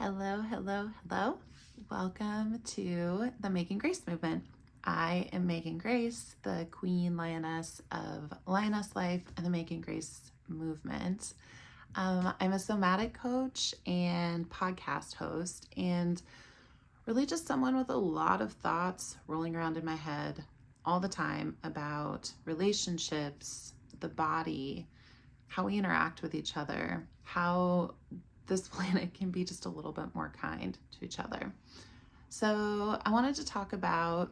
Hello, hello, hello. Welcome to the Making Grace movement. I am Megan Grace, the Queen Lioness of Lioness Life and the Making Grace movement. I'm a somatic coach and podcast host, and really just someone with a lot of thoughts rolling around in my head all the time about relationships, the body, how we interact with each other, how this planet can be just a little bit more kind to each other. So I wanted to talk about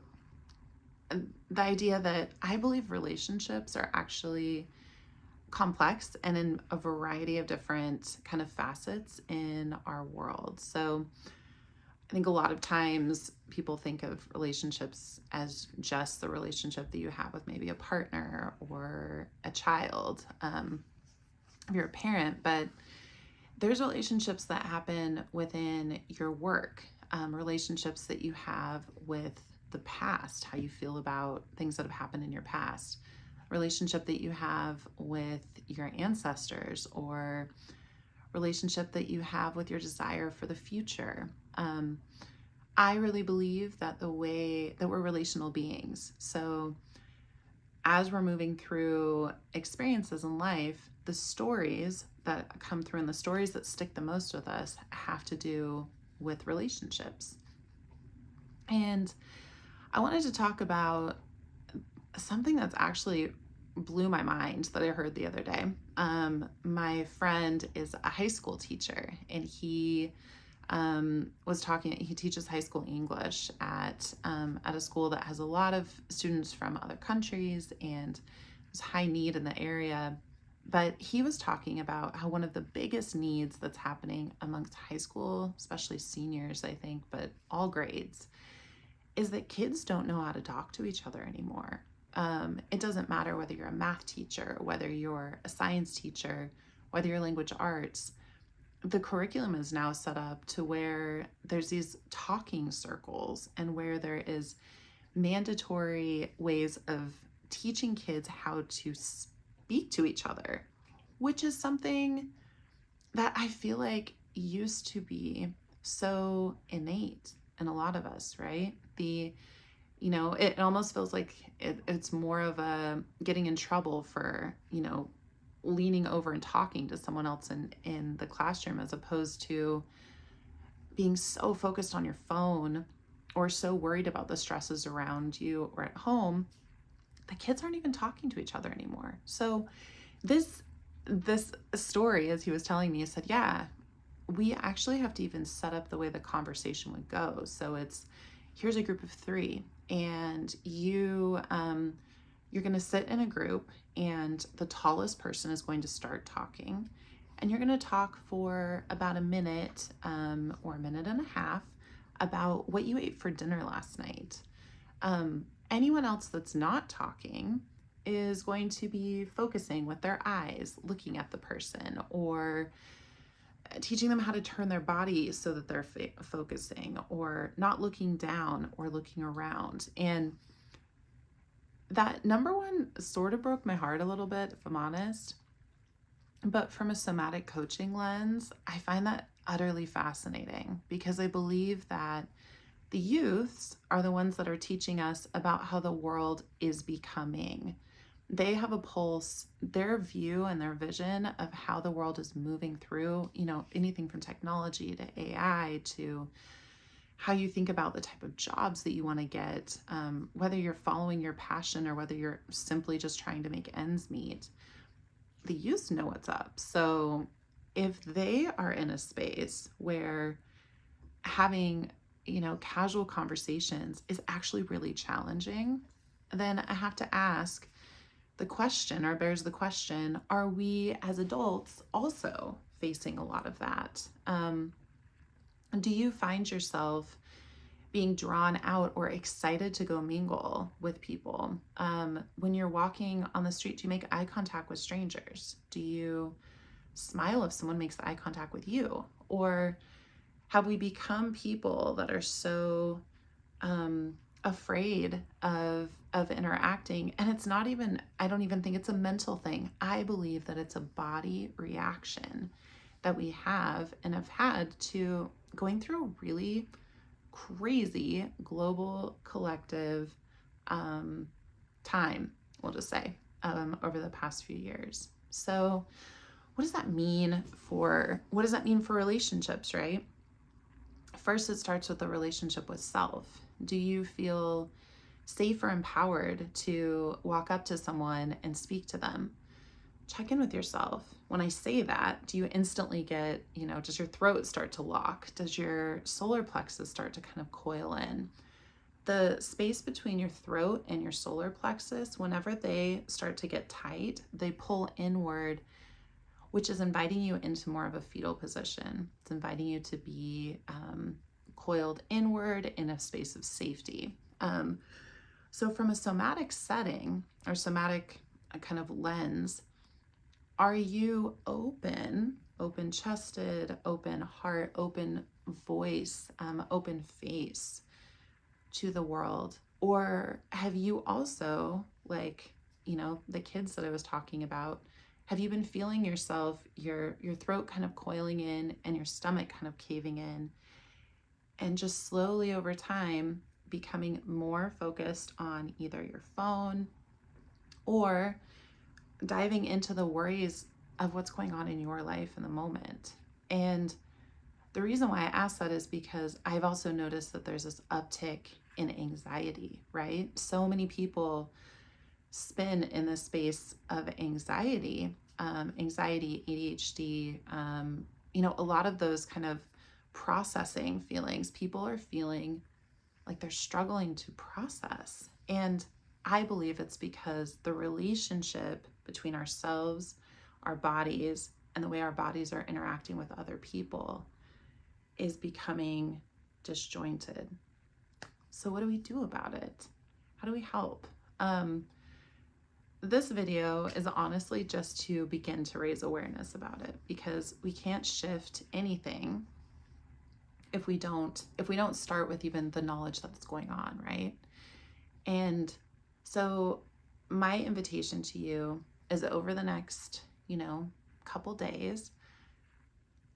the idea that I believe relationships are actually complex and in a variety of different kind of facets in our world. So I think a lot of times people think of relationships as just the relationship that you have with maybe a partner or a child, if you're a parent, but there's relationships that happen within your work, relationships that you have with the past, how you feel about things that have happened in your past, relationship that you have with your ancestors, or relationship that you have with your desire for the future. I really believe that the way that we're relational beings. So as we're moving through experiences in life, the stories that come through and the stories that stick the most with us have to do with relationships. And I wanted to talk about something that's actually blew my mind that I heard the other day. My friend is a high school teacher, and he was talking. He teaches high school English at a school that has a lot of students from other countries, and there's high need in the area. But he was talking about how one of the biggest needs that's happening amongst high school, especially seniors, I think, but all grades, is that kids don't know how to talk to each other anymore. It doesn't matter whether you're a math teacher, whether you're a science teacher, whether you're language arts. The curriculum is now set up to where there's these talking circles and where there is mandatory ways of teaching kids how to speak to each other, which is something that I feel like used to be so innate in a lot of us, right? It almost feels like it's more of a getting in trouble for, leaning over and talking to someone else in the classroom, as opposed to being so focused on your phone or so worried about the stresses around you or at home. The kids aren't even talking to each other anymore. So this story, as he was telling me, said, yeah, we actually have to even set up the way the conversation would go. So here's a group of 3, and you're going to sit in a group, and the tallest person is going to start talking, and you're going to talk for about a minute or a minute and a half about what you ate for dinner last night. Anyone else that's not talking is going to be focusing with their eyes, looking at the person, or teaching them how to turn their body so that they're focusing, or not looking down or looking around. And that number one sort of broke my heart a little bit, if I'm honest. But from a somatic coaching lens, I find that utterly fascinating, because I believe that the youths are the ones that are teaching us about how the world is becoming. They have a pulse, their view and their vision of how the world is moving through, anything from technology to AI to how you think about the type of jobs that you want to get, whether you're following your passion or whether you're simply just trying to make ends meet. The youth know what's up. So if they are in a space where having, casual conversations is actually really challenging, then I have to ask the question, or bears the question, are we as adults also facing a lot of that? Do you find yourself being drawn out or excited to go mingle with people? When you're walking on the street, do you make eye contact with strangers? Do you smile if someone makes eye contact with you? Or have we become people that are so afraid of interacting? And it's not even, I don't even think it's a mental thing. I believe that it's a body reaction that we have and have had to going through a really crazy global collective time, we'll just say, over the past few years. So what does that mean for relationships, right? First, it starts with the relationship with self. Do you feel safe or empowered to walk up to someone and speak to them? Check in with yourself. When I say that, do you instantly get, does your throat start to lock? Does your solar plexus start to kind of coil in? The space between your throat and your solar plexus, whenever they start to get tight, they pull inward, which is inviting you into more of a fetal position. It's inviting you to be coiled inward in a space of safety. So from a somatic setting or somatic kind of lens, are you open-chested, open heart, open voice, open face to the world? Or have you also, like, the kids that I was talking about, have you been feeling yourself, your throat kind of coiling in and your stomach kind of caving in, and just slowly over time becoming more focused on either your phone or diving into the worries of what's going on in your life in the moment? And the reason why I ask that is because I've also noticed that there's this uptick in anxiety, right? So many people spin in the space of anxiety, ADHD, a lot of those kind of processing feelings. People are feeling like they're struggling to process. And I believe it's because the relationship between ourselves, our bodies, and the way our bodies are interacting with other people is becoming disjointed. So what do we do about it? How do we help? This video is honestly just to begin to raise awareness about it, because we can't shift anything if we don't start with even the knowledge that's going on, right? And so my invitation to you is over the next, couple days,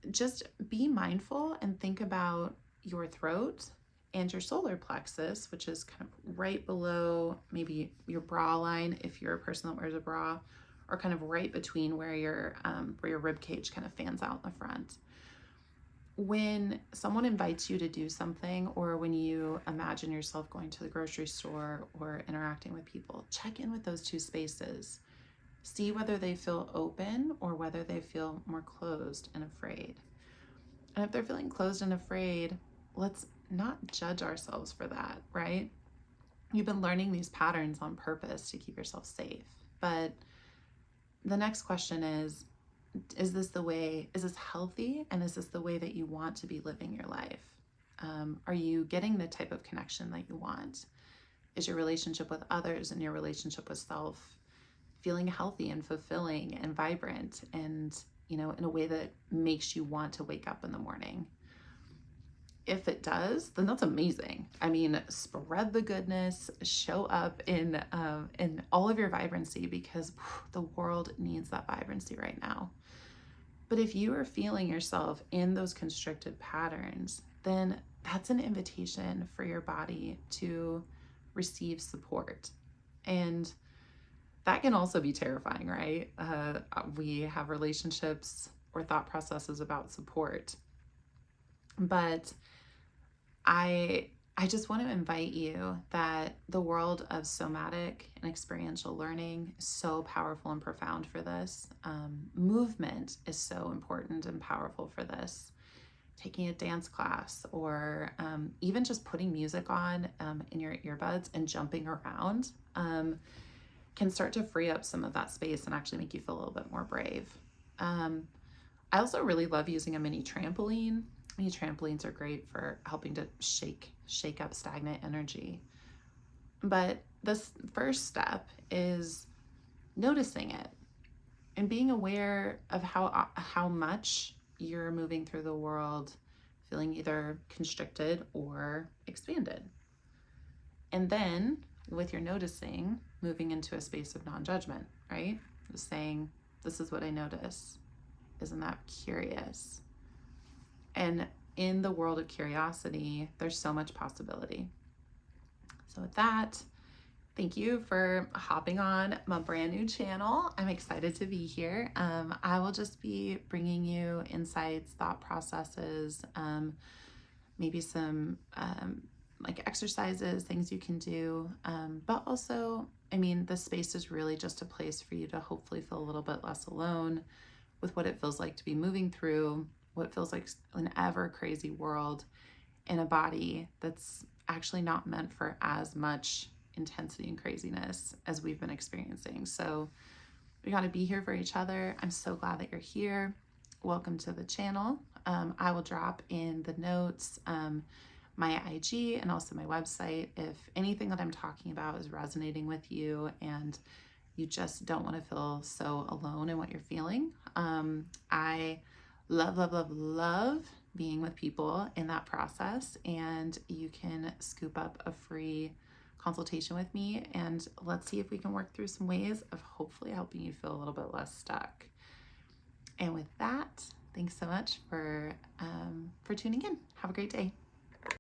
just be mindful and think about your throat and your solar plexus, which is kind of right below maybe your bra line if you're a person that wears a bra, or kind of right between where your rib cage kind of fans out in the front. When someone invites you to do something, or when you imagine yourself going to the grocery store or interacting with people, check in with those two spaces. See whether they feel open or whether they feel more closed and afraid. And if they're feeling closed and afraid, let's not judge ourselves for that, right? You've been learning these patterns on purpose to keep yourself safe. But the next question is this healthy? And is this the way that you want to be living your life? Are you getting the type of connection that you want? Is your relationship with others and your relationship with self feeling healthy and fulfilling and vibrant and, in a way that makes you want to wake up in the morning? If it does, then that's amazing. I mean, spread the goodness, show up in all of your vibrancy, because the world needs that vibrancy right now. But if you are feeling yourself in those constricted patterns, then that's an invitation for your body to receive support. And that can also be terrifying, right? We have relationships or thought processes about support. But I just want to invite you that the world of somatic and experiential learning is so powerful and profound for this. Movement is so important and powerful for this. Taking a dance class, or even just putting music on in your earbuds and jumping around can start to free up some of that space and actually make you feel a little bit more brave. I also really love using a mini trampoline. Mini trampolines are great for helping to shake up stagnant energy. But this first step is noticing it and being aware of how much you're moving through the world, feeling either constricted or expanded. And then with your noticing, moving into a space of non-judgment, right? Just saying, this is what I notice. Isn't that curious? And in the world of curiosity, there's so much possibility. So with that, thank you for hopping on my brand new channel. I'm excited to be here. I will just be bringing you insights, thought processes, maybe some like exercises, things you can do. But also, I mean, the space is really just a place for you to hopefully feel a little bit less alone with what it feels like to be moving through what feels like an ever crazy world in a body that's actually not meant for as much intensity and craziness as we've been experiencing. So we got to be here for each other. I'm so glad that you're here. Welcome to the channel. I will drop in the notes my IG and also my website if anything that I'm talking about is resonating with you and you just don't want to feel so alone in what you're feeling. I love, love, love, love being with people in that process, and you can scoop up a free consultation with me and let's see if we can work through some ways of hopefully helping you feel a little bit less stuck. And with that, thanks so much for tuning in. Have a great day.